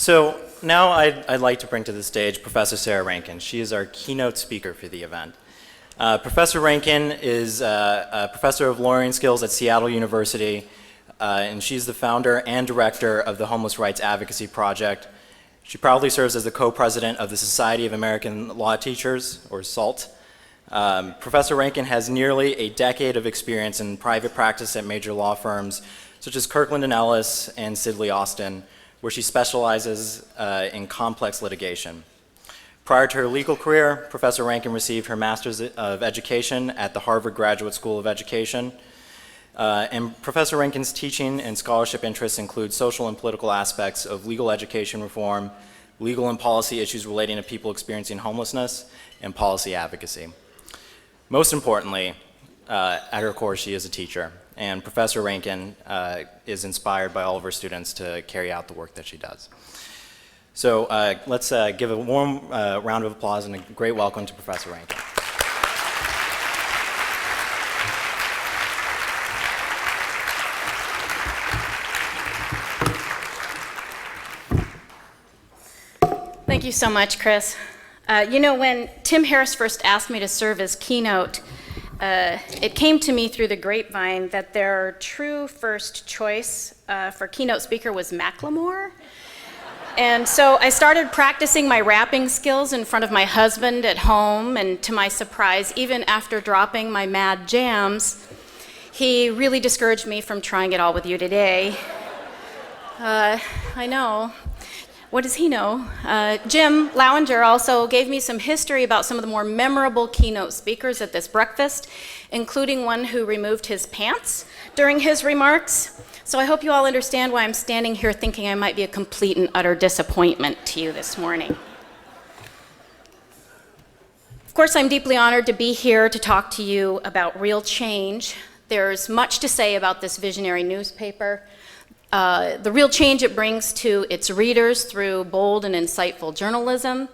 So now I'd like to bring to the stage Professor Sara Rankin. She is our keynote speaker for the event. Professor Rankin is a professor of lawyering skills at Seattle University, and she's the founder and director of the Homeless Rights Advocacy Project. She proudly serves as the co-president of the Society of American Law Teachers, or SALT. Professor Rankin has nearly a decade of experience in private practice at major law firms such as Kirkland & Ellis and Sidley Austin, where she specializes in complex litigation. Prior to her legal career, Professor Rankin received her Master's of Education at the Harvard Graduate School of Education. And Professor Rankin's teaching and scholarship interests include social and political aspects of legal education reform, legal and policy issues relating to people experiencing homelessness, and policy advocacy. Most importantly, at her core, she is a teacher, and Professor Rankin is inspired by all of her students to carry out the work that she does. So let's give a warm round of applause and a great welcome to Professor Rankin. Thank you so much, Chris. You know, when Tim Harris first asked me to serve as keynote, it came to me through the grapevine that their true first choice for keynote speaker was Macklemore. And so I started practicing my rapping skills in front of my husband at home, and to my surprise, even after dropping my mad jams, he really discouraged me from trying it all with you today. I know. What does he know? Jim Lowinger also gave me some history about some of the more memorable keynote speakers at this breakfast, including one who removed his pants during his remarks. So I hope you all understand why I'm standing here thinking I might be a complete and utter disappointment to you this morning. Of course, I'm deeply honored to be here to talk to you about real change. There's much to say about this visionary newspaper. The real change it brings to its readers through bold and insightful journalism,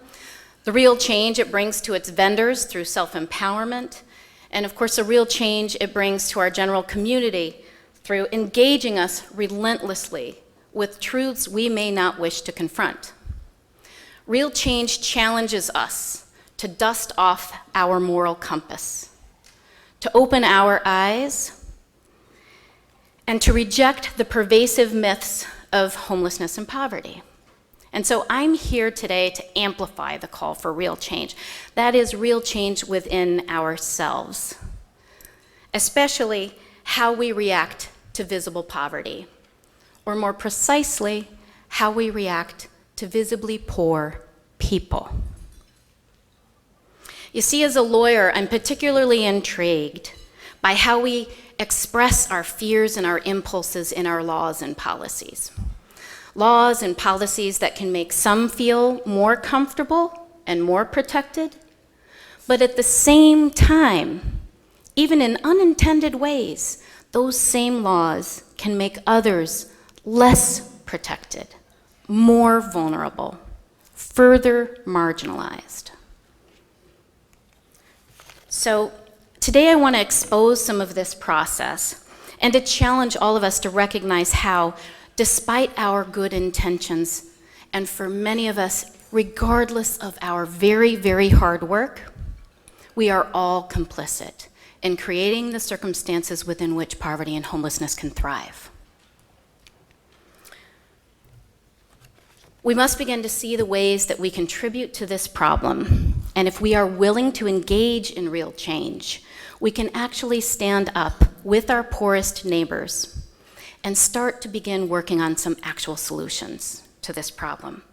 the real change it brings to its vendors through self-empowerment, and of course the real change it brings to our general community through engaging us relentlessly with truths we may not wish to confront. Real change challenges us to dust off our moral compass, to open our eyes, and to reject the pervasive myths of homelessness and poverty. And so I'm here today to amplify the call for real change. That is real change within ourselves, especially how we react to visible poverty, or more precisely, how we react to visibly poor people. You see, as a lawyer, I'm particularly intrigued by how we express our fears and our impulses in our laws and policies. Laws and policies that can make some feel more comfortable and more protected, but at the same time, even in unintended ways, those same laws can make others less protected, more vulnerable, further marginalized. So today I want to expose some of this process and to challenge all of us to recognize how, despite our good intentions, and for many of us, regardless of our very, very hard work, we are all complicit in creating the circumstances within which poverty and homelessness can thrive. We must begin to see the ways that we contribute to this problem, and if we are willing to engage in real change, we can actually stand up with our poorest neighbors and start to begin working on some actual solutions to this problem.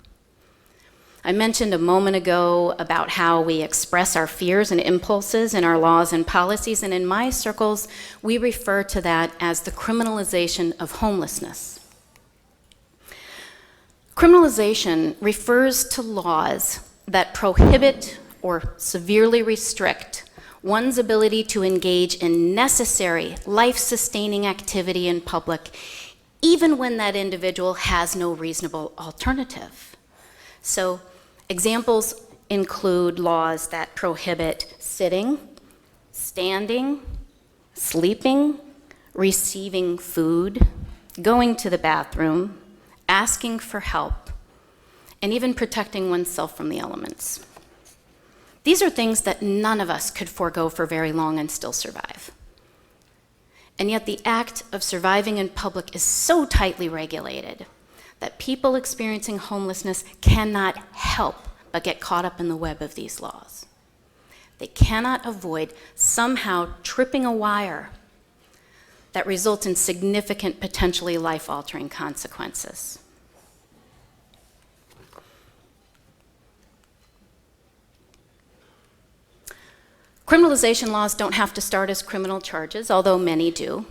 I mentioned a moment ago about how we express our fears and impulses in our laws and policies, and in my circles, we refer to that as the criminalization of homelessness. Criminalization refers to laws that prohibit or severely restrict one's ability to engage in necessary, life-sustaining activity in public, even when that individual has no reasonable alternative. So, examples include laws that prohibit sitting, standing, sleeping, receiving food, going to the bathroom, asking for help, and even protecting oneself from the elements. These are things that none of us could forego for very long and still survive. And yet the act of surviving in public is so tightly regulated that people experiencing homelessness cannot help but get caught up in the web of these laws. They cannot avoid somehow tripping a wire that results in significant, potentially life-altering consequences. Criminalization laws don't have to start as criminal charges, although many do.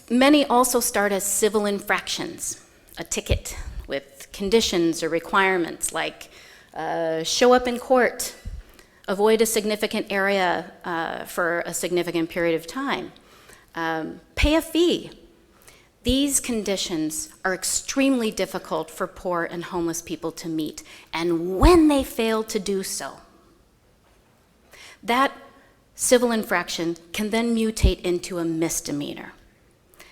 Many also start as civil infractions, a ticket with conditions or requirements like show up in court, avoid a significant area for a significant period of time, pay a fee. These conditions are extremely difficult for poor and homeless people to meet, and when they fail to do so, that civil infraction can then mutate into a misdemeanor.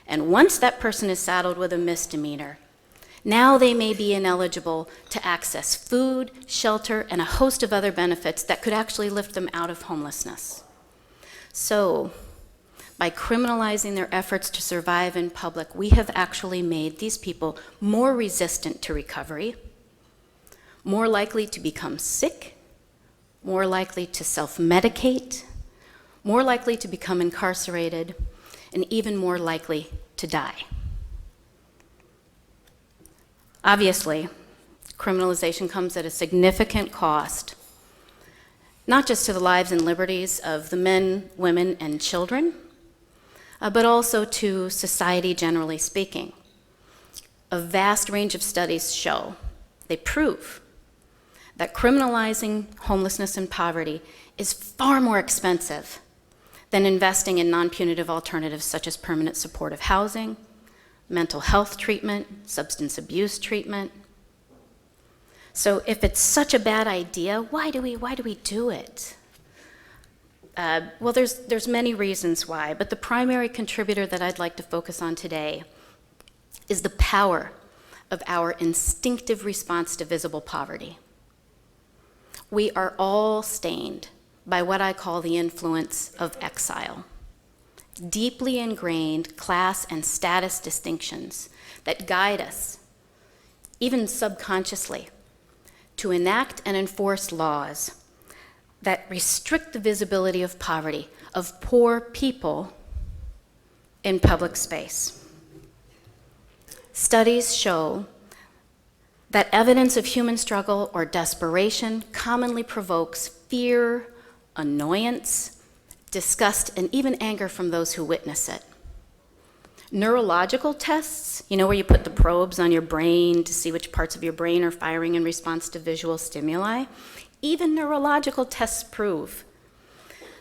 And once that person is saddled with a misdemeanor, now they may be ineligible to access food, shelter, and a host of other benefits that could actually lift them out of homelessness. So, by criminalizing their efforts to survive in public, we have actually made these people more resistant to recovery, more likely to become sick, more likely to self-medicate, more likely to become incarcerated, and even more likely to die. Obviously, criminalization comes at a significant cost, not just to the lives and liberties of the men, women, and children, but also to society generally speaking. A vast range of studies show, they prove, that criminalizing homelessness and poverty is far more expensive than investing in non-punitive alternatives such as permanent supportive housing, mental health treatment, substance abuse treatment. So if it's such a bad idea, why do we do it? Well, there's many reasons why, but the primary contributor that I'd like to focus on today is the power of our instinctive response to visible poverty. We are all stained by what I call the influence of exile. Deeply ingrained class and status distinctions that guide us, even subconsciously, to enact and enforce laws that restrict the visibility of poverty, of poor people in public space. Studies show that evidence of human struggle or desperation commonly provokes fear, annoyance, disgust, and even anger from those who witness it. Neurological tests, where you put the probes on your brain to see which parts of your brain are firing in response to visual stimuli, even neurological tests prove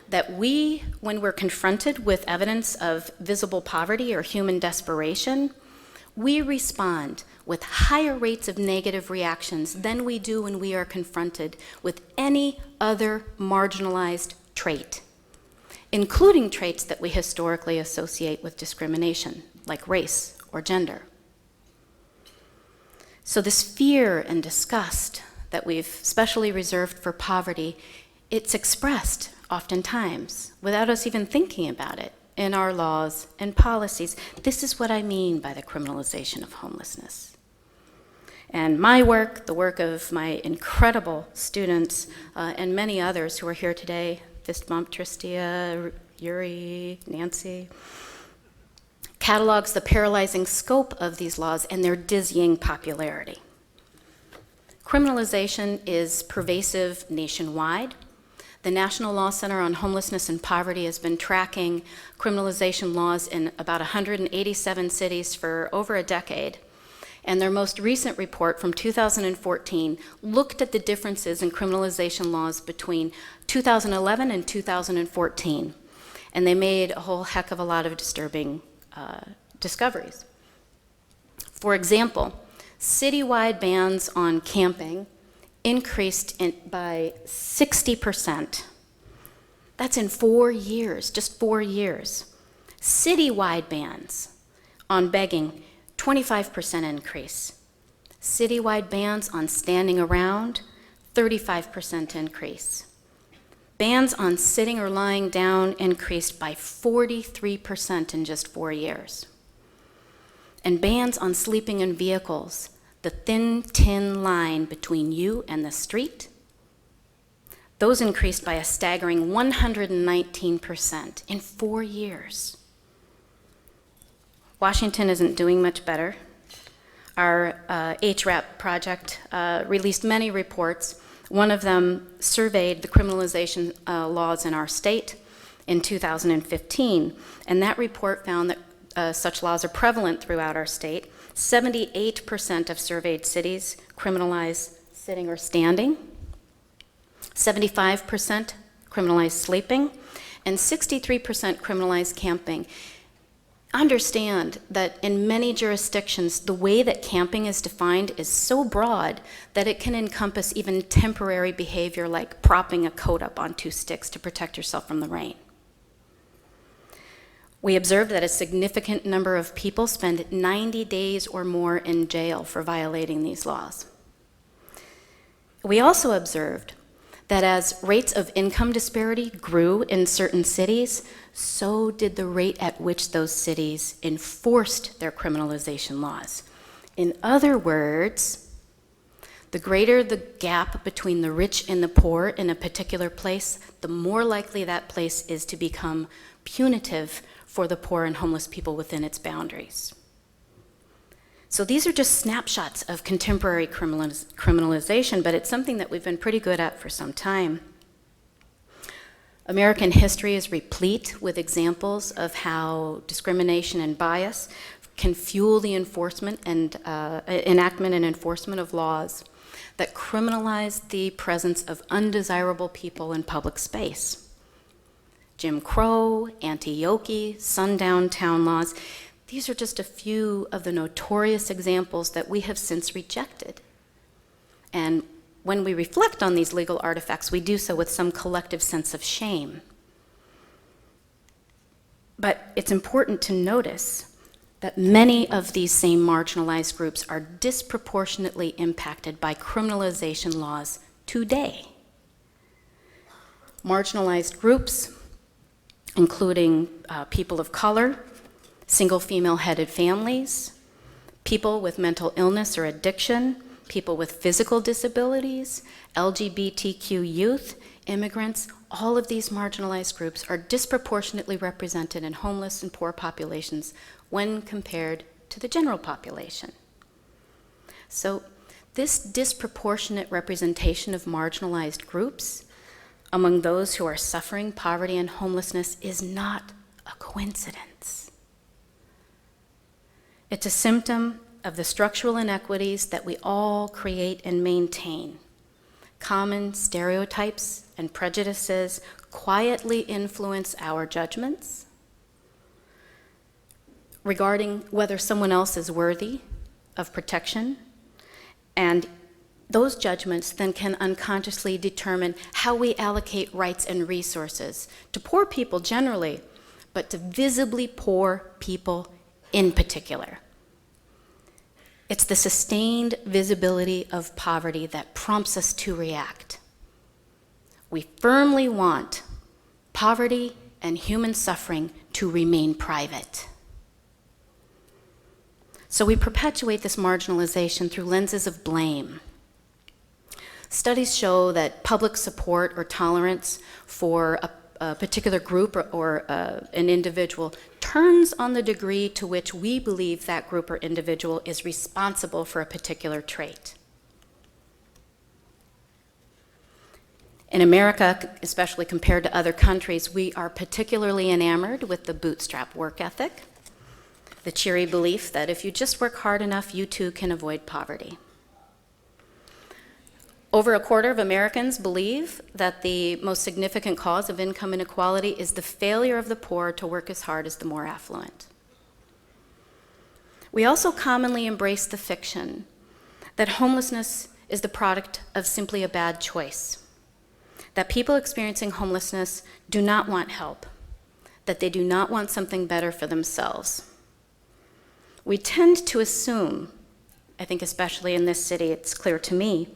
that when we're confronted with evidence of visible poverty or human desperation, we respond with higher rates of negative reactions than we do when we are confronted with any other marginalized trait, including traits that we historically associate with discrimination, like race or gender. So this fear and disgust that we've specially reserved for poverty, it's expressed oftentimes without us even thinking about it in our laws and policies. This is what I mean by the criminalization of homelessness. And my work, the work of my incredible students, and many others who are here today, fist bump, Tristia, Yuri, Nancy, catalogs the paralyzing scope of these laws and their dizzying popularity. Criminalization is pervasive nationwide. The National Law Center on Homelessness and Poverty has been tracking criminalization laws in about 187 cities for over a decade. And their most recent report from 2014 looked at the differences in criminalization laws between 2011 and 2014. And they made a whole heck of a lot of disturbing discoveries. For example, citywide bans on camping increased by 60%. That's in 4 years, just 4 years. Citywide bans on begging, 25% increase. Citywide bans on standing around, 35% increase. Bans on sitting or lying down increased by 43% in just 4 years. And bans on sleeping in vehicles, the thin, tin line between you and the street, those increased by a staggering 119% in 4 years. Washington isn't doing much better. Our HRAP project released many reports. One of them surveyed the criminalization laws in our state in 2015, and that report found that such laws are prevalent throughout our state. 78% of surveyed cities criminalize sitting or standing, 75% criminalize sleeping, and 63% criminalize camping. Understand that in many jurisdictions, the way that camping is defined is so broad that it can encompass even temporary behavior like propping a coat up on 2 sticks to protect yourself from the rain. We observed that a significant number of people spend 90 days or more in jail for violating these laws. We also observed that as rates of income disparity grew in certain cities, so did the rate at which those cities enforced their criminalization laws. In other words, the greater the gap between the rich and the poor in a particular place, the more likely that place is to become punitive for the poor and homeless people within its boundaries. So these are just snapshots of contemporary criminalization, but it's something that we've been pretty good at for some time. American history is replete with examples of how discrimination and bias can fuel the enforcement and enactment and enforcement of laws that criminalize the presence of undesirable people in public space. Jim Crow, anti-Yoki, sundown town laws, these are just a few of the notorious examples that we have since rejected. And when we reflect on these legal artifacts, we do so with some collective sense of shame. But it's important to notice that many of these same marginalized groups are disproportionately impacted by criminalization laws today. Marginalized groups, including people of color, single female-headed families, people with mental illness or addiction, people with physical disabilities, LGBTQ youth, immigrants, all of these marginalized groups are disproportionately represented in homeless and poor populations when compared to the general population. So this disproportionate representation of marginalized groups among those who are suffering poverty and homelessness is not a coincidence. It's a symptom of the structural inequities that we all create and maintain. Common stereotypes and prejudices quietly influence our judgments regarding whether someone else is worthy of protection, and those judgments then can unconsciously determine how we allocate rights and resources to poor people generally, but to visibly poor people in particular. It's the sustained visibility of poverty that prompts us to react. We firmly want poverty and human suffering to remain private. So we perpetuate this marginalization through lenses of blame. Studies show that public support or tolerance for a particular group or an individual turns on the degree to which we believe that group or individual is responsible for a particular trait. In America, especially compared to other countries, we are particularly enamored with the bootstrap work ethic, the cheery belief that if you just work hard enough, you too can avoid poverty. Over a quarter of Americans believe that the most significant cause of income inequality is the failure of the poor to work as hard as the more affluent. We also commonly embrace the fiction that homelessness is the product of simply a bad choice, that people experiencing homelessness do not want help, that they do not want something better for themselves. We tend to assume I think especially in this city, it's clear to me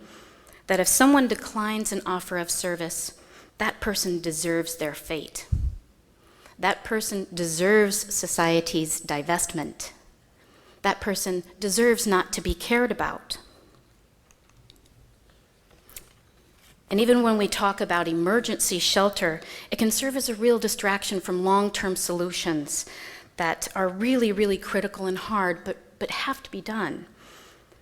that if someone declines an offer of service, that person deserves their fate. That person deserves society's divestment. That person deserves not to be cared about. And even when we talk about emergency shelter, it can serve as a real distraction from long-term solutions that are really, really critical and hard, but have to be done.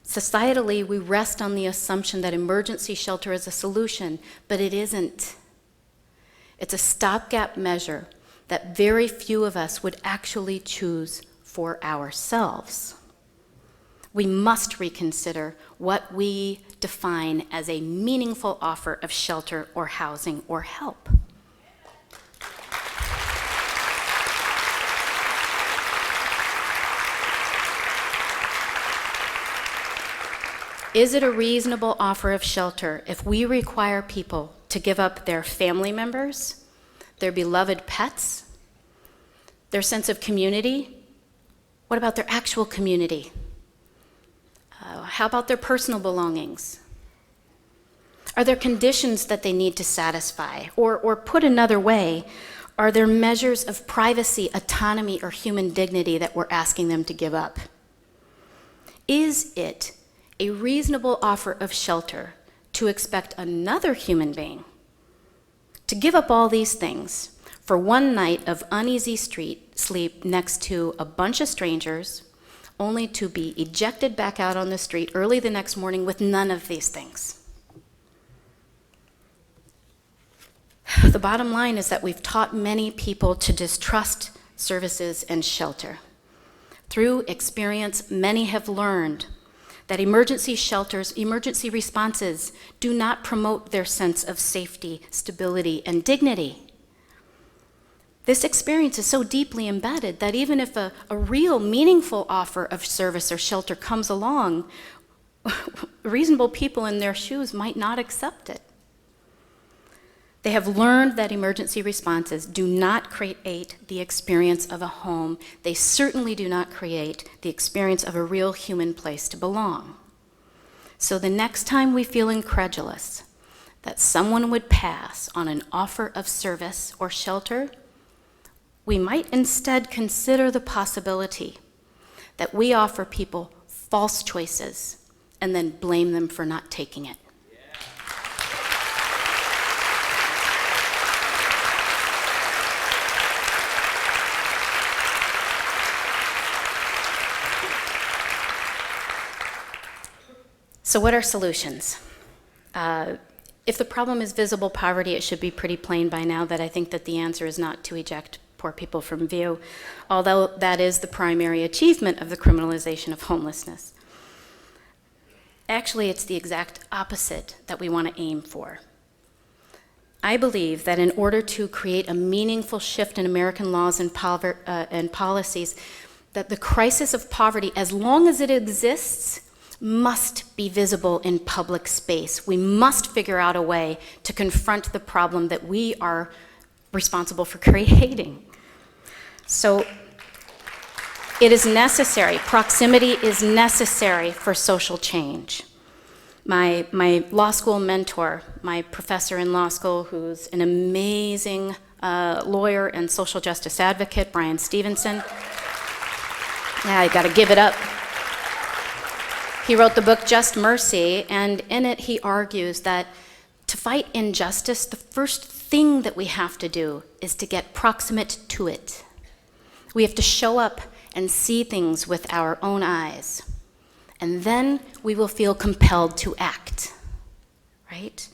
Societally, we rest on the assumption that emergency shelter is a solution, but it isn't. It's a stopgap measure that very few of us would actually choose for ourselves. We must reconsider what we define as a meaningful offer of shelter or housing or help. Is it a reasonable offer of shelter if we require people to give up their family members, their beloved pets, their sense of community? What about their actual community? How about their personal belongings? Are there conditions that they need to satisfy? Or put another way, are there measures of privacy, autonomy, or human dignity that we're asking them to give up? Is it a reasonable offer of shelter to expect another human being to give up all these things for one night of uneasy sleep next to a bunch of strangers, only to be ejected back out on the street early the next morning with none of these things? The bottom line is that we've taught many people to distrust services and shelter. Through experience, many have learned that emergency shelters, emergency responses do not promote their sense of safety, stability, and dignity. This experience is so deeply embedded that even if a real meaningful offer of service or shelter comes along, reasonable people in their shoes might not accept it. They have learned that emergency responses do not create the experience of a home. They certainly do not create the experience of a real human place to belong. So the next time we feel incredulous that someone would pass on an offer of service or shelter, we might instead consider the possibility that we offer people false choices and then blame them for not taking it. So what are solutions? If the problem is visible poverty, it should be pretty plain by now that I think that the answer is not to eject poor people from view, although that is the primary achievement of the criminalization of homelessness. Actually, it's the exact opposite that we want to aim for. I believe that in order to create a meaningful shift in American laws and policies, that the crisis of poverty, as long as it exists, must be visible in public space. We must figure out a way to confront the problem that we are responsible for creating. So it is necessary, proximity is necessary for social change. My law school mentor, my professor in law school, who's an amazing lawyer and social justice advocate, Brian Stevenson. Yeah, I gotta give it up. He wrote the book Just Mercy, and in it he argues that to fight injustice, the first thing that we have to do is to get proximate to it. We have to show up and see things with our own eyes, and then we will feel compelled to act, right?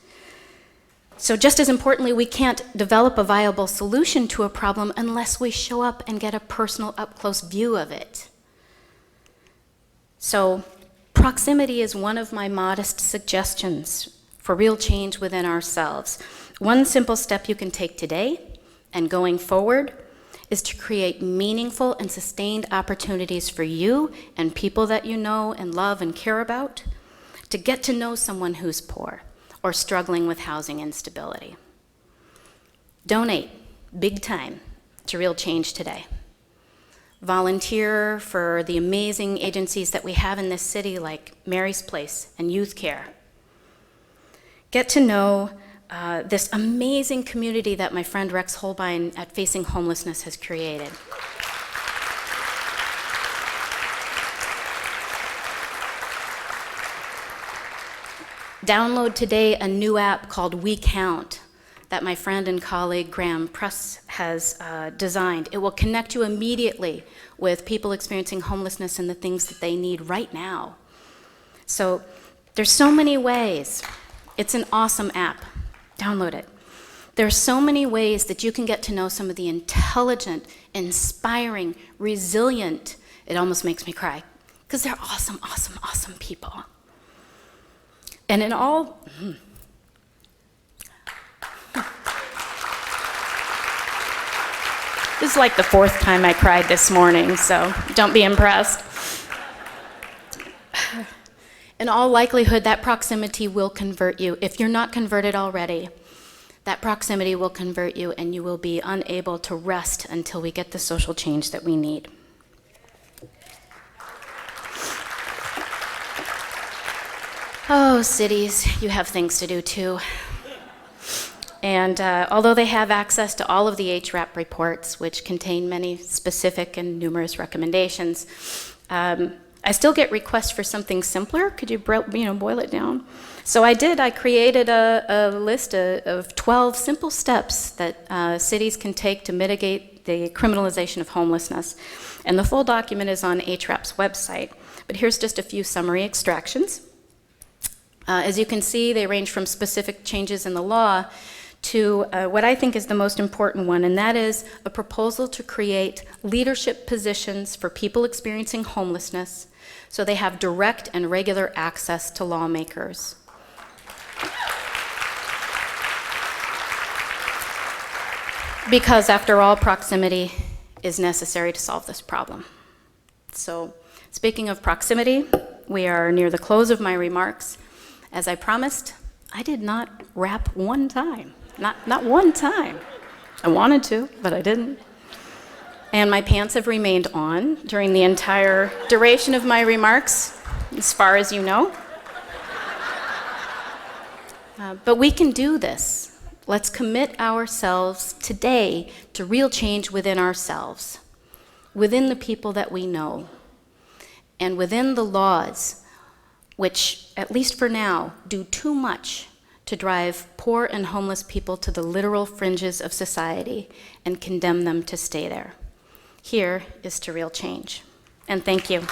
So just as importantly, we can't develop a viable solution to a problem unless we show up and get a personal up-close view of it. So proximity is one of my modest suggestions for real change within ourselves. One simple step you can take today and going forward is to create meaningful and sustained opportunities for you and people that you know and love and care about to get to know someone who's poor or struggling with housing instability. Donate big time to real change today. volunteer for the amazing agencies that we have in this city like Mary's Place and Youth Care. Get to know this amazing community that my friend Rex Holbein at Facing Homelessness has created. Download today a new app called We Count that my friend and colleague Graham Press has designed. It will connect you immediately with people experiencing homelessness and the things that they need right now. So there's so many ways. It's an awesome app. Download it. There are so many ways that you can get to know some of the intelligent, inspiring, resilient, it almost makes me cry, because they're awesome, awesome, awesome people. And in all, this is like the fourth time I cried this morning, so don't be impressed. In all likelihood, that proximity will convert you. If you're not converted already, that proximity will convert you and you will be unable to rest until we get the social change that we need. Oh, cities, you have things to do too. And although they have access to all of the HRAP reports, which contain many specific and numerous recommendations, I still get requests for something simpler. Could you boil it down? So I did. I created a list of 12 simple steps that cities can take to mitigate the criminalization of homelessness. And the full document is on HRAP's website. But here's just a few summary extractions. As you can see, they range from specific changes in the law to what I think is the most important one, and that is a proposal to create leadership positions for people experiencing homelessness so they have direct and regular access to lawmakers. Because after all, proximity is necessary to solve this problem. So, speaking of proximity, we are near the close of my remarks. As I promised, I did not rap one time. Not one time. I wanted to, but I didn't. And my pants have remained on during the entire duration of my remarks, as far as you know. But we can do this. Let's commit ourselves today to real change within ourselves, within the people that we know, and within the laws which, at least for now, do too much to drive poor and homeless people to the literal fringes of society and condemn them to stay there. Here is to real change. And thank you.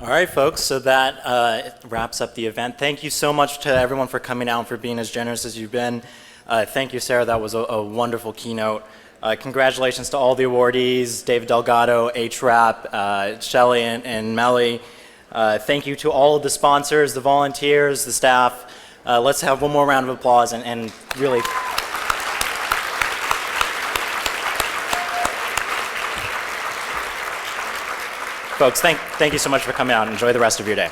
All right, folks, so that wraps up the event. Thank you so much to everyone for coming out and for being as generous as you've been. Thank you, Sarah. That was a wonderful keynote. Congratulations to all the awardees, David Delgado, HRAP, Shelley, and Melly. Thank you to all of the sponsors, the volunteers, the staff. Let's have one more round of applause and really... Folks, thank you so much for coming out. Enjoy the rest of your day.